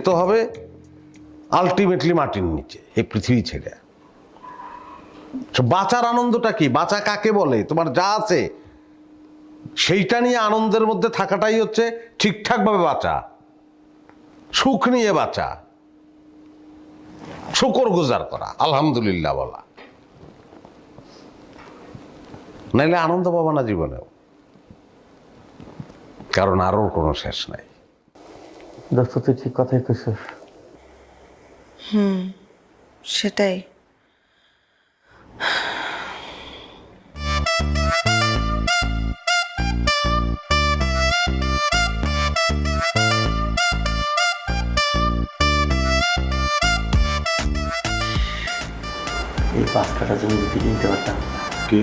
যেতে হবে আলটিমেটলি মাটির নিচে, এই পৃথিবী ছেড়ে। বাঁচার আনন্দটা কি? বাঁচা কাকে বলে? তোমার যা আছে সেইটা নিয়ে আনন্দের মধ্যে থাকাটাই হচ্ছে ঠিকঠাকভাবে বাঁচা, সুখ নিয়ে বাঁচা, শুকর গুজার করা, আলহামদুলিল্লাহ বলা। নাইলে আনন্দ পাবা না জীবনেও, কারণ আরও কোনো শেষ নাই। দোস্ত তুই ঠিক কথাই কইছিস। সেটাই। এই 5 কাঠা জমি যদি কিনতে পারতাম। কি